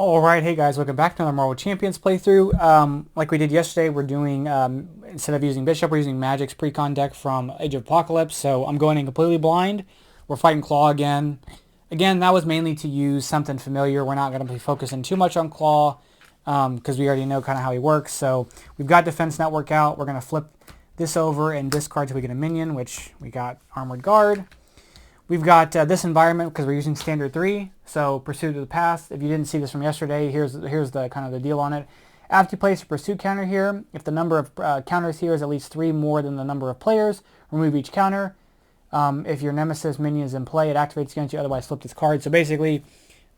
Alright, hey guys, welcome back to another Marvel Champions playthrough. Like we did yesterday, we're doing, instead of using Bishop, we're using Magik's Precon deck from Age of Apocalypse, so I'm going in completely blind. We're fighting Klaw again. Again, that was mainly to use something familiar. We're not going to be focusing too much on Klaw, because we already know kind of how he works. So we've got Defense Network out. We're going to flip this over and discard till we get a minion, which we got Armored Guard. We've got this environment because we're using standard 3, so Pursuit of the Past. If you didn't see this from yesterday, here's the kind of the deal on it. After you place a pursuit counter here, if the number of counters here is at least 3 more than the number of players, remove each counter. If your Nemesis minion is in play, it activates against you, otherwise flip this card. So basically,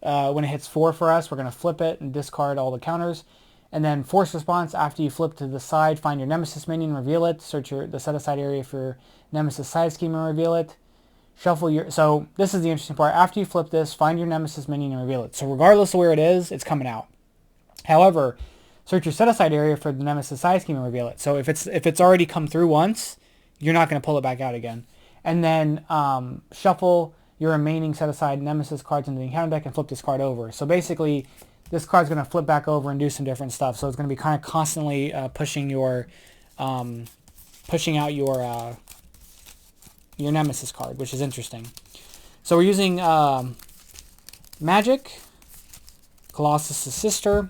when it hits 4 for us, we're going to flip it and discard all the counters. And then Force Response, after you flip to the side, find your Nemesis minion, reveal it, search the set-aside area for Nemesis side scheme and reveal it. Shuffle your... So this is the interesting part. After you flip this, find your Nemesis minion and reveal it. So regardless of where it is, it's coming out. However, search your set-aside area for the Nemesis side scheme and reveal it. So if it's already come through once, you're not going to pull it back out again. And then shuffle your remaining set-aside Nemesis cards into the encounter deck and flip this card over. So basically, this card's going to flip back over and do some different stuff. So it's going to be kind of constantly pushing out your Nemesis card, which is interesting. So we're using Magik, Colossus' sister.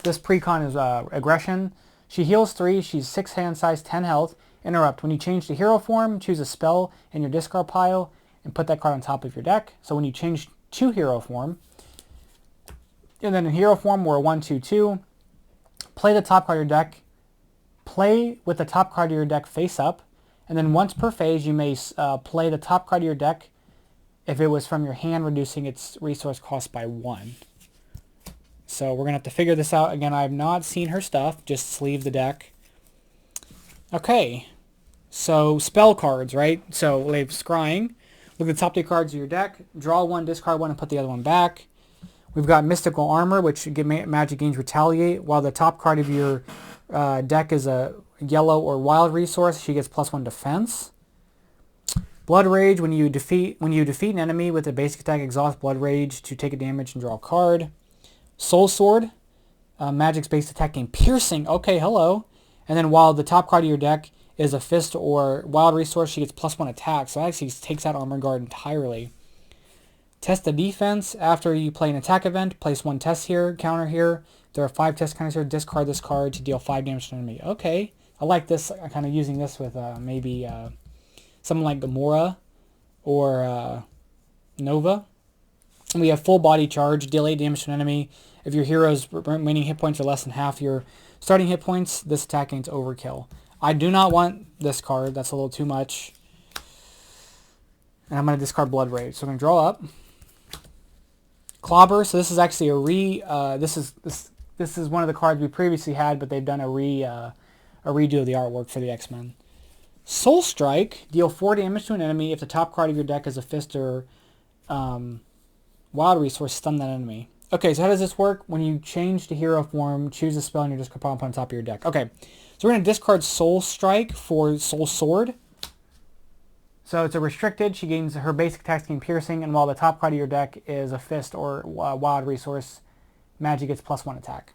This precon is aggression. She heals 3. She's 6 hand size, 10 health. Interrupt. When you change to hero form, choose a spell in your discard pile and put that card on top of your deck. So when you change to hero form, and then in hero form, we're 1/2/2. Play the top card of your deck. Play with the top card of your deck face up. And then once per phase, you may play the top card of your deck if it was from your hand, reducing its resource cost by 1. So we're going to have to figure this out. Again, I have not seen her stuff. Just sleeve the deck. Okay. So spell cards, right? So we have Scrying. Look at the top 2 cards of your deck. Draw 1, discard 1, and put the other one back. We've got Mystical Armor, which Magik gains Retaliate. While the top card of your deck is a yellow or wild resource, she gets +1 defense. Blood Rage, when you defeat an enemy with a basic attack, exhaust Blood Rage to take a damage and draw a card. Soul Sword, Magik's base attack gain piercing. Okay, hello. And then while the top card of your deck is a fist or wild resource, she gets +1 attack. So that actually takes out Armor Guard entirely. Test the defense. After you play an attack event, place 1 test here, counter here. There are 5 test counters here. Discard this card to deal 5 damage to an enemy. Okay. I like this, kind of using this with maybe someone like Gamora or Nova. And we have full body charge, deal 8 damage to an enemy. If your hero's remaining hit points are less than half your starting hit points, this attack gains overkill. I do not want this card. That's a little too much. And I'm going to discard Blood Rage. So I'm going to draw up. Clobber. So this is actually a this is one of the cards we previously had, but they've done a redo of the artwork for the X-Men. Soul Strike. Deal 4 damage to an enemy if the top card of your deck is a fist or wild resource. Stun that enemy. Okay, so how does this work? When you change to hero form, choose a spell in your discard pile and put on top of your deck. Okay, so we're going to discard Soul Strike for Soul Sword. So it's a restricted. She gains her basic attacks gain piercing, and while the top card of your deck is a fist or wild resource, Magik gets +1 attack.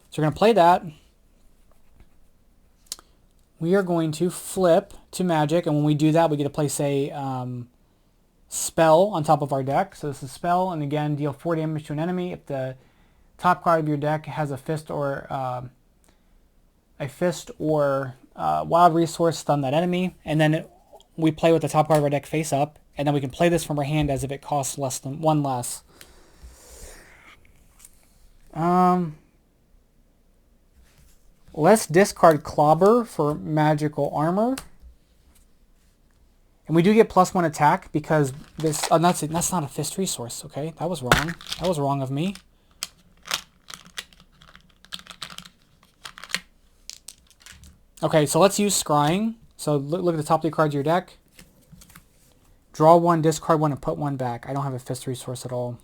So we're going to play that. We are going to flip to Magik, and when we do that, we get to place a spell on top of our deck. So this is spell, and again, deal 4 damage to an enemy. If the top card of your deck has a fist or wild resource, stun that enemy, and then we play with the top card of our deck face up, and then we can play this from our hand as if it costs less than 1 less. Let's discard Clobber for Magical Armor. And we do get +1 attack because this... Oh, that's not a fist resource, okay? That was wrong. That was wrong of me. Okay, so let's use Scrying. So look at the top 3 cards of your deck. Draw 1, discard 1, and put 1 back. I don't have a fist resource at all.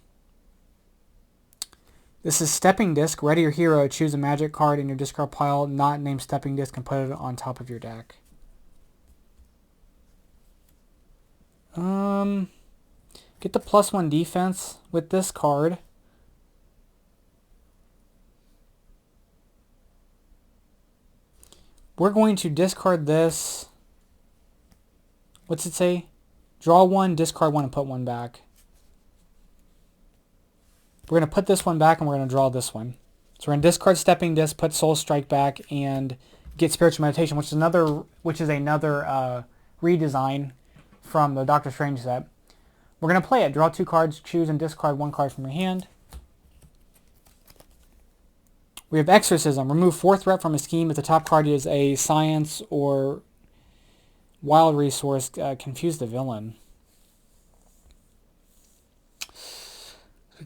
This is Stepping Disc. Ready your hero. Choose a Magik card in your discard pile, not named Stepping Disc, and put it on top of your deck. Get the +1 defense with this card. We're going to discard this. What's it say? Draw one, discard one, and put one back. We're going to put this one back, and we're going to draw this one. So we're going to discard Stepping Disc, put Soul Strike back, and get Spiritual Meditation, which is another redesign from the Doctor Strange set. We're going to play it. Draw 2 cards, choose and discard 1 card from your hand. We have Exorcism. Remove 4 threat from a scheme if the top card is a science or wild resource. Confuse the villain.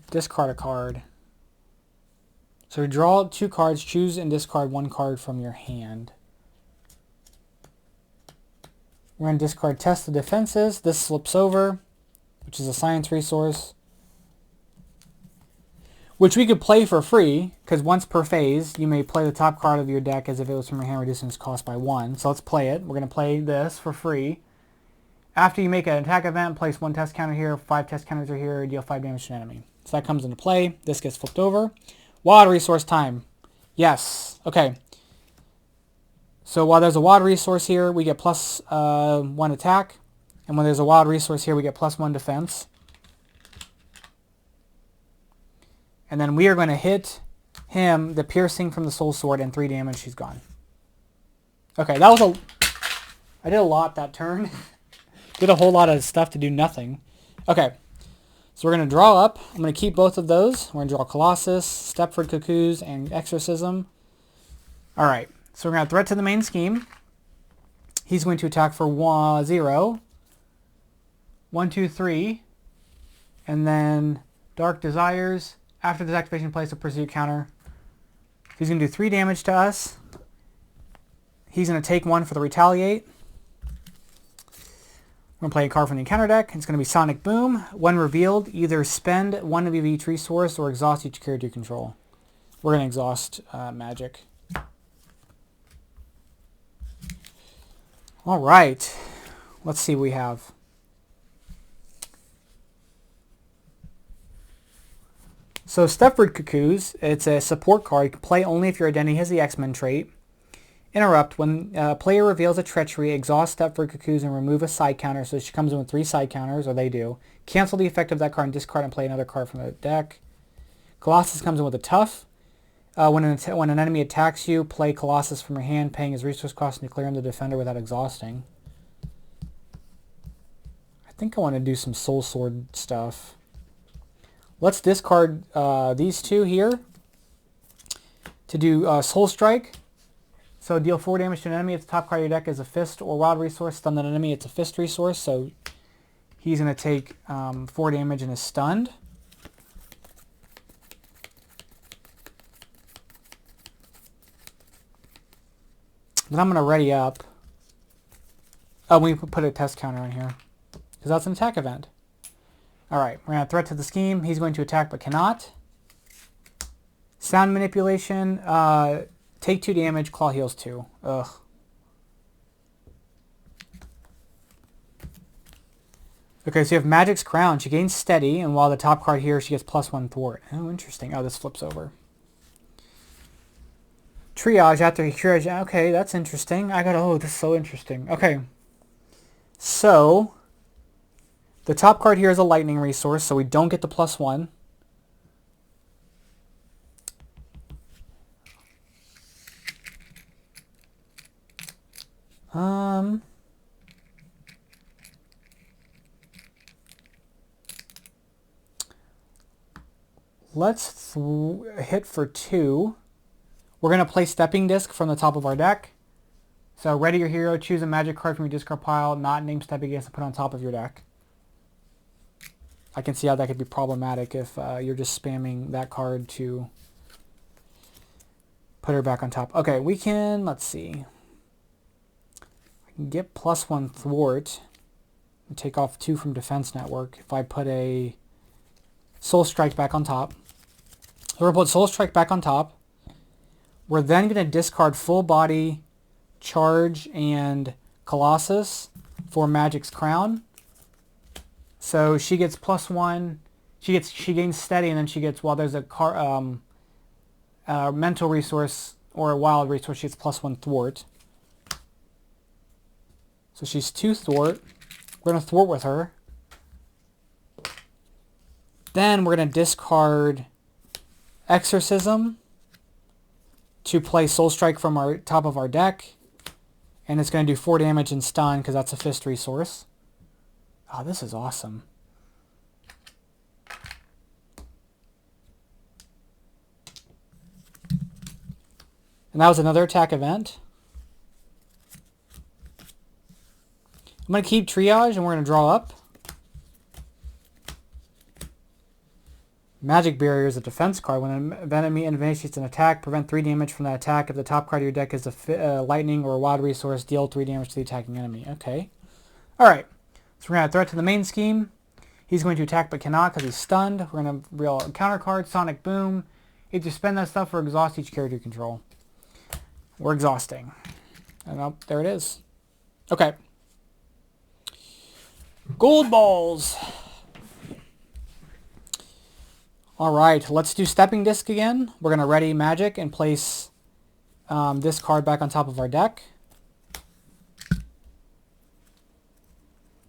Discard a card. So draw 2 cards, choose and discard 1 card from your hand. We're going to discard Test the Defenses. This slips over, which is a science resource, which we could play for free, because once per phase, you may play the top card of your deck as if it was from your hand, reducing its cost by 1. So let's play it. We're going to play this for free. After you make an attack event, place 1 test counter here, 5 test counters are here, deal 5 damage to an enemy. So that comes into play. This gets flipped over. Wild resource time. Yes. Okay. So while there's a wild resource here, we get plus 1 attack. And when there's a wild resource here, we get plus 1 defense. And then we are going to hit him, the piercing from the soul sword, and 3 damage. He's gone. Okay, that was I did a lot that turn. Did a whole lot of stuff to do nothing. Okay. So we're going to draw up. I'm going to keep both of those. We're going to draw Colossus, Stepford Cuckoos, and Exorcism. Alright, so we're going to threat to the main scheme. He's going to attack for 0, 1, 2, 3, and then Dark Desires. After this activation, place a pursuit counter. He's going to do 3 damage to us. He's going to take 1 for the Retaliate. We're going to play a card from the encounter deck. It's going to be Sonic Boom. When revealed, either spend 1 of each resource or exhaust each character you control. We're going to exhaust Magik. Alright. Let's see what we have. So Stepford Cuckoos, it's a support card. You can play only if your identity has the X-Men trait. Interrupt. When a player reveals a treachery, exhaust Stepford Cuckoos and remove a side counter. So she comes in with 3 side counters, or they do. Cancel the effect of that card and discard and play another card from the deck. Colossus comes in with a tough. When an enemy attacks you, play Colossus from your hand, paying his resource cost and declare him the defender without exhausting. I think I want to do some Soul Sword stuff. Let's discard these 2 here to do Soul Strike. So deal 4 damage to an enemy if the top card of your deck is a fist or wild resource. Stun that enemy, it's a fist resource, so he's going to take 4 damage and is stunned. Then I'm going to ready up. Oh, we put a test counter on here, because that's an attack event. Alright, we're going to threat to the scheme. He's going to attack but cannot. Sound Manipulation. Take 2 damage, Claw heals 2. Ugh. Okay, so you have Magik's Crown. She gains steady, and while the top card here, she gets plus 1 thwart. Oh, interesting. Oh, this flips over. Triage after he cures. Okay, that's interesting. Oh, this is so interesting. Okay. So, the top card here is a lightning resource, so we don't get the plus 1. Let's hit for 2. We're going to play Stepping Disc from the top of our deck. So ready your hero, choose a magic card from your discard pile, not named Stepping Disc, and put on top of your deck. I can see how that could be problematic if you're just spamming that card to put her back on top. Okay, we can, let's see. I can get plus 1 thwart and take off 2 from Defense Network if I put a Soul Strike back on top. So we're going to put Soul Strike back on top. We're then going to discard Full Body, Charge, and Colossus for Magik's Crown. So she gets plus 1. She gains steady, and then she gets, while there's a mental resource or a wild resource, she gets plus 1 thwart. So she's 2 thwart. We're going to thwart with her. Then we're going to discard Exorcism to play Soul Strike from our top of our deck. And it's going to do 4 damage and stun because that's a fist resource. Oh, this is awesome. And that was another attack event. I'm going to keep Triage and we're going to draw up. Magic Barrier is a defense card. When an enemy initiates an attack, prevent 3 damage from that attack. If the top card of your deck is a lightning or a wild resource, deal 3 damage to the attacking enemy. Okay. Alright. So we're going to add threat to the main scheme. He's going to attack but cannot because he's stunned. We're going to reveal a counter card, Sonic Boom. You have to spend that stuff or exhaust each character you control. We're exhausting. And oh, there it is. Okay. Gold balls. Alright, let's do Stepping Disc again. We're going to ready Magik and place this card back on top of our deck.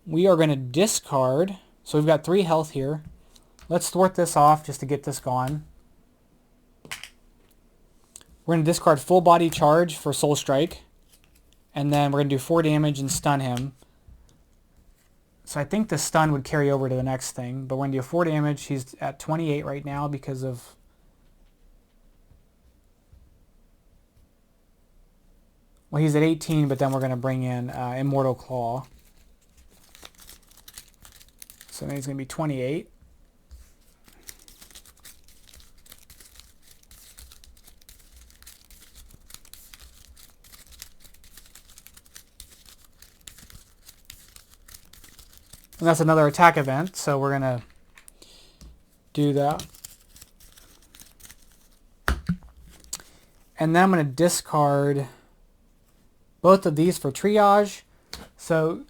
We are going to discard. So we've got 3 health here. Let's thwart this off just to get this gone. We're going to discard Full Body Charge for Soul Strike. And then we're going to do 4 damage and stun him. So I think the stun would carry over to the next thing. But we're going to do 4 damage. He's at 28 right now because of... Well, he's at 18, but then we're going to bring in Immortal Claw. So then he's going to be 28. And that's another attack event, so we're going to do that. And then I'm going to discard both of these for Triage. So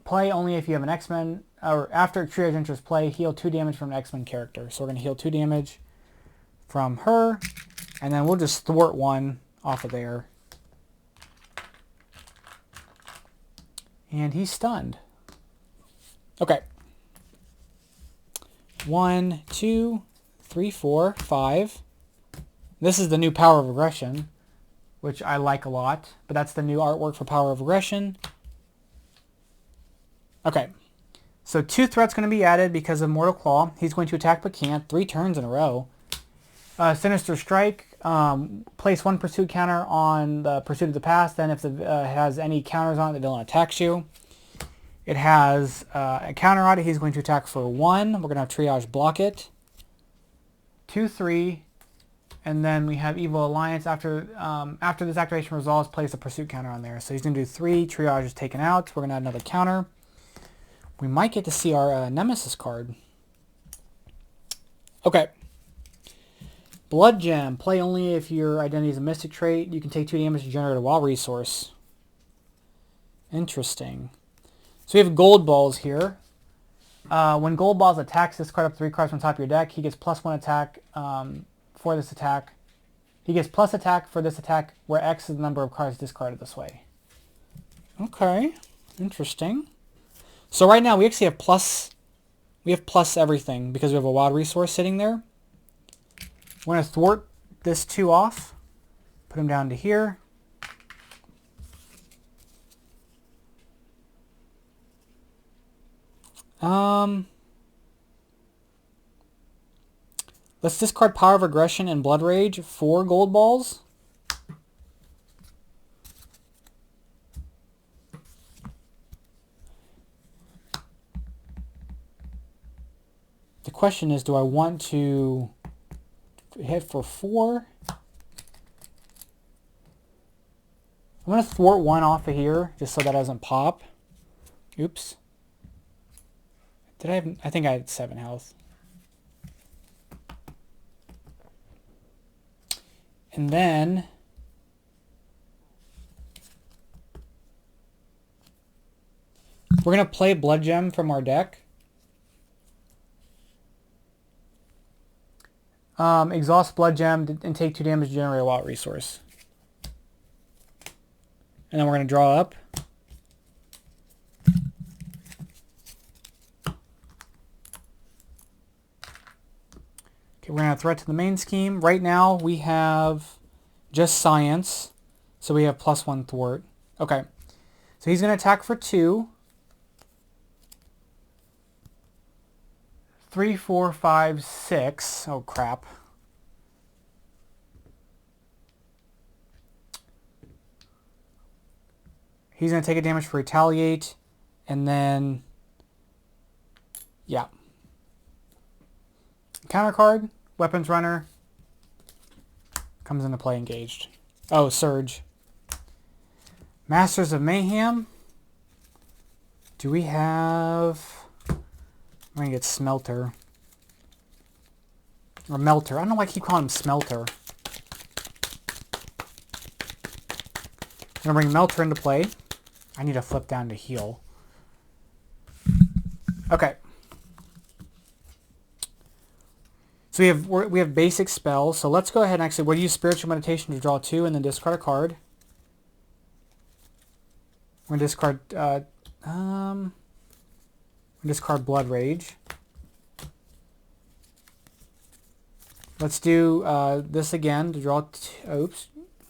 play only if you have an X-Men, or after Triage enters play, heal 2 damage from an X-Men character. So we're going to heal 2 damage from her, and then we'll just thwart 1 off of there. And he's stunned. Okay. 1, 2, 3, 4, 5. This is the new Power of Aggression, which I like a lot. But that's the new artwork for Power of Aggression. Okay. So 2 threats going to be added because of Mortal Claw. He's going to attack but can't 3 turns in a row. Sinister Strike. Place 1 pursuit counter on the Pursuit of the Past. Then if it has any counters on it, the villain attacks you. It has a counter on it. He's going to attack for 1. We're going to have Triage block it. 2, 3. And then we have Evil Alliance. After this activation resolves, place a pursuit counter on there. So he's going to do 3. Triage is taken out. We're going to add another counter. We might get to see our Nemesis card. Okay. Blood Gem. Play only if your identity is a mystic trait. You can take 2 damage to generate a wild resource. Interesting. So we have gold balls here. When gold balls attacks, discard up 3 cards from the top of your deck. He gets +1 attack for this attack. He gets plus attack for this attack, where X is the number of cards discarded this way. Okay, interesting. So right now we actually have plus. We have plus everything because we have a wild resource sitting there. We're going to thwart this 2 off. Put him down to here. Let's discard Power of Aggression and Blood Rage for gold balls. The question is, do I want to hit for 4? I'm going to thwart 1 off of here just so that doesn't pop. Oops. Did I have... I think I had 7 health. And then... we're going to play Blood Gem from our deck. Exhaust Blood Gem and take 2 damage to generate a wild resource. And then we're going to draw up. we're going to have threat to the main scheme. Right now we have just science, so we have +1 thwart. Okay, so he's going to attack for 2. 3, 4, 5, 6. Oh crap. He's going to take a damage for retaliate, and then, yeah. Counter card, weapons runner, comes into play engaged. Oh, surge. Masters of Mayhem. Do we have... I'm going to get Smelter. Or Melter. I don't know why I keep calling him Smelter. I'm going to bring Melter into play. I need to flip down to heal. Okay. So we have basic spells. So let's go ahead and actually we'll use Spiritual Meditation to draw 2 and then discard a card. We're going to discard Blood Rage. Let's do this again to draw. Oops,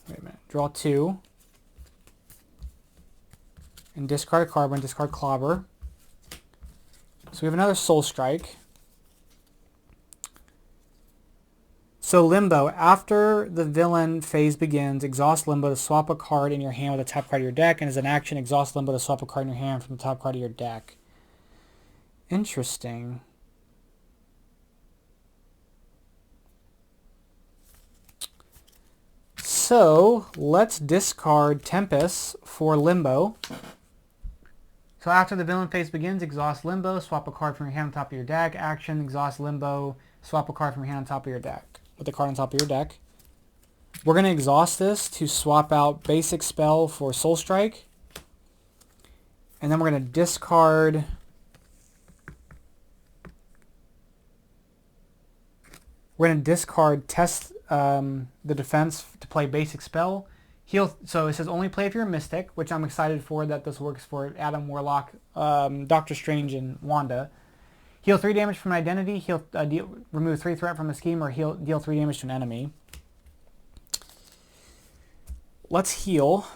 wait a minute. Draw 2 and discard a card. We're going to discard Clobber. So we have another Soul Strike. So Limbo, after the villain phase begins, exhaust Limbo to swap a card in your hand with the top card of your deck, and as an action, exhaust Limbo to swap a card in your hand from the top card of your deck. Interesting. So let's discard Tempest for Limbo. So after the villain phase begins, exhaust Limbo, swap a card from your hand on top of your deck. Action, exhaust Limbo, swap a card from your hand on top of your deck. With the card on top of your deck. We're going to exhaust this to swap out basic spell for Soul Strike. And then we're going to discard... We're going to discard test the defense to play basic spell. Heal. So it says only play if you're a Mystic, which I'm excited for that this works for Adam Warlock, Doctor Strange, and Wanda. Heal 3 damage from an identity, remove 3 threat from a scheme, or deal 3 damage to an enemy. Let's heal.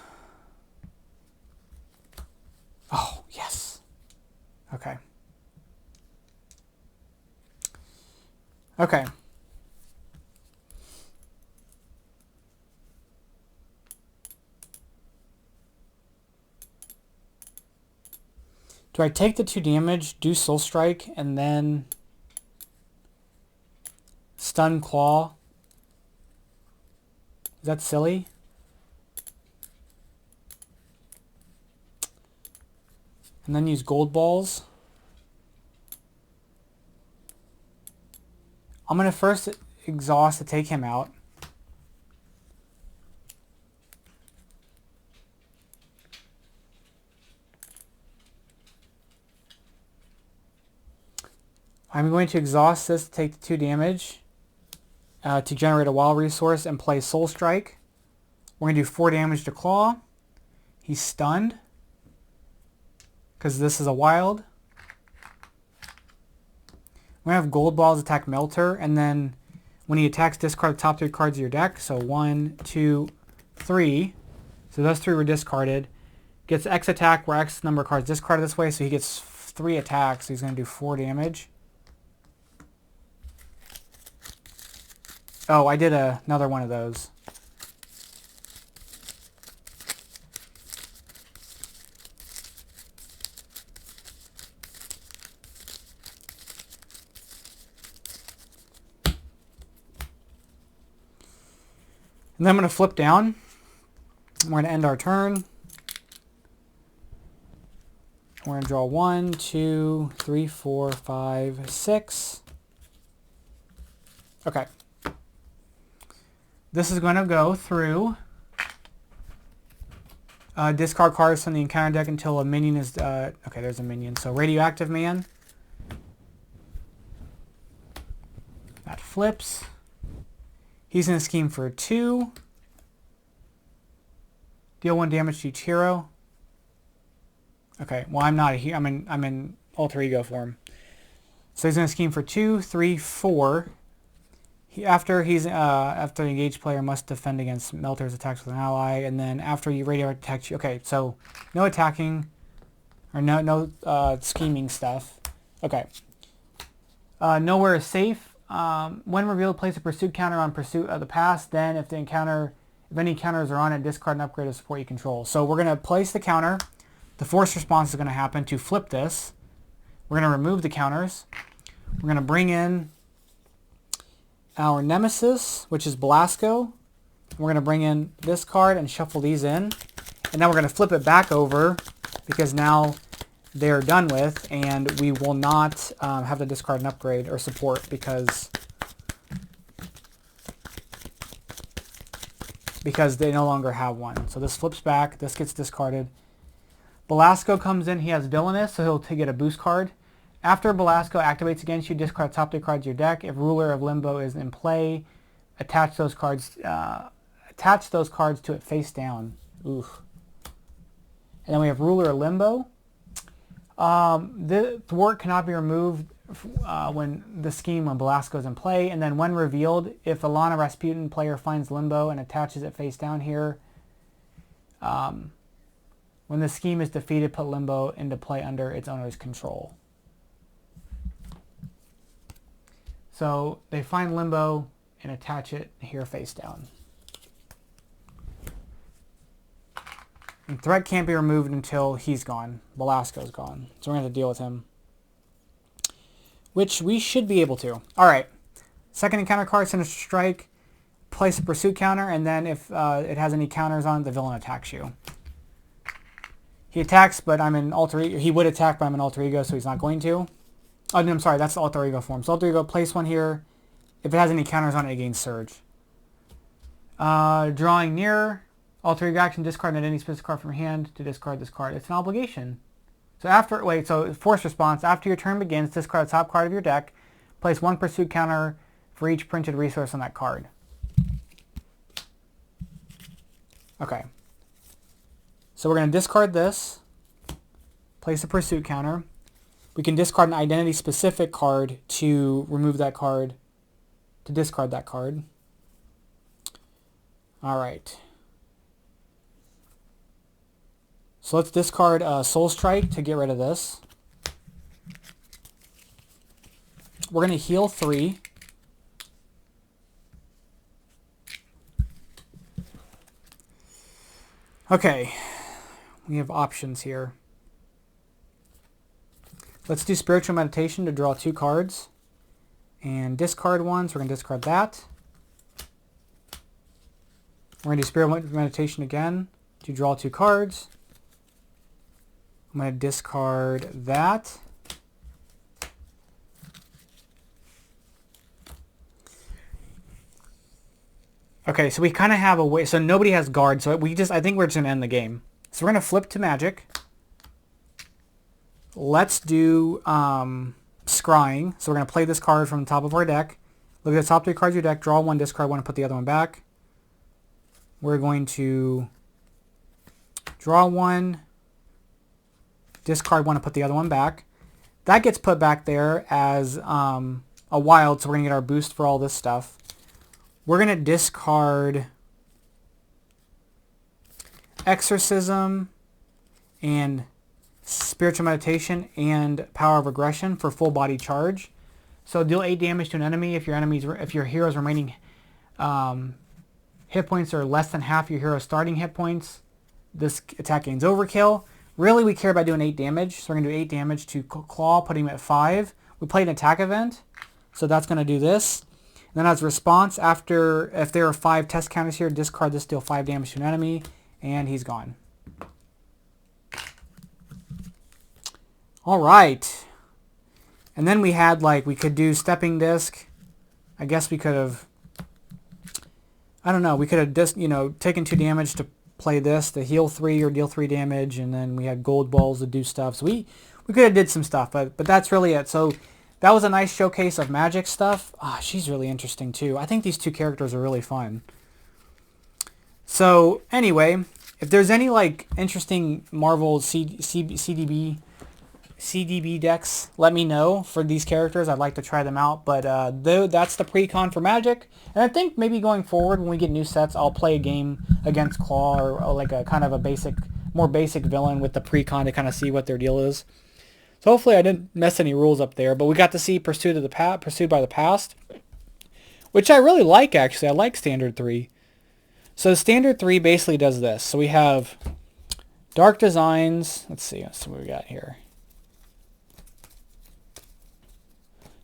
Oh, yes. Okay. Okay. Do I take the 2 damage, do Soul Strike, and then stun Klaw? Is that silly? And then use Gold Balls? I'm going to first exhaust to take him out. I'm going to exhaust this to take the 2 damage to generate a wild resource and play Soul Strike. We're going to do 4 damage to Klaw. He's stunned because this is a wild. We're going to have Gold Balls attack Melter, and then when he attacks, discard the top 3 cards of your deck. So 1, 2, 3. So those 3 were discarded. Gets X attack where X number of cards discarded this way, so he gets 3 attacks. So he's going to do 4 damage. Oh, I did another one of those. And then I'm going to flip down. We're going to end our turn. We're going to draw 1, 2, 3, 4, 5, 6. Okay. This is going to go through discard cards from the encounter deck until a minion is... okay, there's a minion. So Radioactive Man. That flips. He's going to scheme for 2. Deal 1 damage to each hero. Okay, well I'm not a hero. I'm in alter ego form. So he's going to scheme for 2, 3, 4. After the engaged player must defend against Melter's attacks with an ally, and then after you radioactive attacks you. Okay, so no attacking or no scheming stuff. Okay. Nowhere is safe. When revealed, place a pursuit counter on pursuit of the past. Then, if any counters are on it, discard and upgrade a support you control. So we're going to place the counter. The force response is going to happen to flip this. We're going to remove the counters. We're going to bring in our Nemesis, which is Belasco. We're going to bring in this card and shuffle these in. And then we're going to flip it back over because now they're done with, and we will not have to discard an upgrade or support because they no longer have one. So this flips back. This gets discarded. Belasco comes in. He has Villainous, so he'll get a boost card. After Belasco activates against you, discard top 3 cards of your deck. If Ruler of Limbo is in play, attach those cards to it face down. Oof. And then we have Ruler of Limbo. The thwart cannot be removed when Belasco is in play. And then when revealed, if a Lana Rasputin player finds Limbo and attaches it face down here, when the scheme is defeated, put Limbo into play under its owner's control. So they find Limbo and attach it here face down. And threat can't be removed until he's gone. Belasco's gone. So we're going to have to deal with him. Which we should be able to. Alright. Second encounter card, Sinister Strike. Place a pursuit counter, and then if it has any counters on it, the villain attacks you. He attacks, but I'm in alter ego. He would attack, but I'm in alter ego, so he's not going to. Oh, no, I'm sorry, that's the alter ego form. So alter ego, place one here. If it has any counters on it, it gains Surge. Drawing near. Alter ego action, discard an any specific card from your hand to discard this card. It's an obligation. So force response. After your turn begins, discard the top card of your deck. Place 1 pursuit counter for each printed resource on that card. Okay. So we're going to discard this. Place a pursuit counter. We can discard an identity specific card to remove that card, to discard that card. Alright. So let's discard Soul Strike to get rid of this. We're going to heal 3. Okay. We have options here. Let's do Spiritual Meditation to draw 2 cards. And discard one, so we're going to discard that. We're going to do Spiritual Meditation again to draw 2 cards. I'm going to discard that. Okay, so we kind of have a way. So nobody has guard, so I think we're just going to end the game. So we're going to flip to Magik. Let's do Scrying. So we're going to play this card from the top of our deck. Look at the top 3 cards of your deck. Draw 1, discard 1, and put the other one back. We're going to draw 1, discard 1, and put the other one back. That gets put back there as a wild, so we're going to get our boost for all this stuff. We're going to discard Exorcism and Spiritual Meditation and Power of Aggression for full body charge. So deal 8 damage to an enemy if your hero's remaining hit points are less than half your hero's starting hit points. This attack gains overkill. Really, we care about doing 8 damage, so we're going to do 8 damage to Klaw, putting him at 5. We played an attack event, so that's going to do this. And then as a response, if there are 5 test counters here, discard this, deal 5 damage to an enemy, and he's gone. Alright. And then we had, we could do Stepping Disc. I guess we could have, I don't know, we could have just, taken 2 damage to play this, to heal 3 or deal 3 damage, and then we had gold balls to do stuff. So we could have did some stuff, but that's really it. So that was a nice showcase of Magik stuff. She's really interesting too. I think these 2 characters are really fun. So anyway, if there's any interesting Marvel CDB CDB decks, let me know for these characters. I'd like to try them out. But though that's the pre-con for Magic. And I think maybe going forward when we get new sets, I'll play a game against Klaw or like a kind of a more basic villain with the pre-con to kind of see what their deal is. So hopefully I didn't mess any rules up there. But we got to see Pursued by the Past, which I really like actually. I like Standard 3. So Standard 3 basically does this. So we have Dark Designs. Let's see what we got here.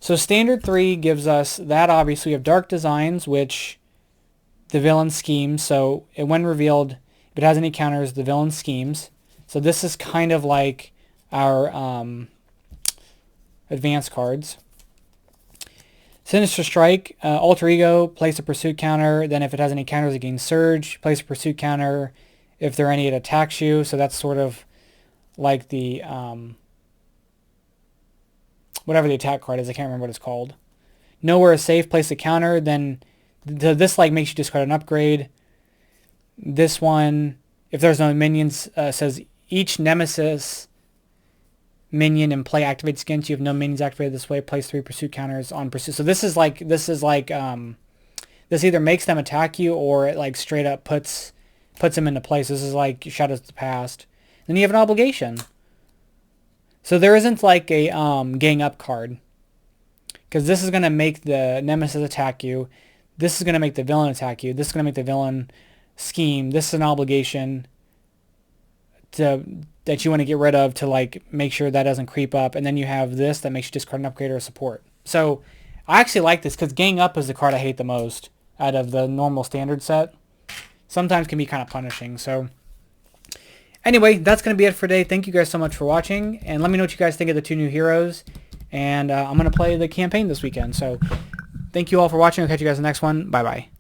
So Standard 3 gives us that. Obviously we have Dark Designs, which the villain schemes. So when revealed, if it has any counters, the villain schemes. So this is kind of like our advanced cards. Sinister Strike, Alter Ego, place a pursuit counter. Then if it has any counters, it gains Surge. Place a pursuit counter. If there are any, it attacks you. So that's sort of like the whatever the attack card is. I can't remember what it's called. Nowhere is safe. Place a counter. Then this like makes you discard an upgrade. This one, if there's no minions, says each Nemesis minion in play activates against you. If no minions activated this way, place 3 pursuit counters on pursuit. So this is like this either makes them attack you or it like straight up puts them into place. This is like Shadows of the Past. Then you have an obligation. So there isn't like a gang up card, because this is going to make the Nemesis attack you. This is going to make the villain attack you. This is going to make the villain scheme. This is an obligation that you want to get rid of to like make sure that doesn't creep up. And then you have this that makes you discard an upgrade or a support. So I actually like this because Gang Up is the card I hate the most out of the normal standard set. Sometimes can be kind of punishing. So anyway, that's going to be it for today. Thank you guys so much for watching. And let me know what you guys think of the 2 new heroes. And I'm going to play the campaign this weekend. So thank you all for watching. I'll catch you guys in the next one. Bye-bye.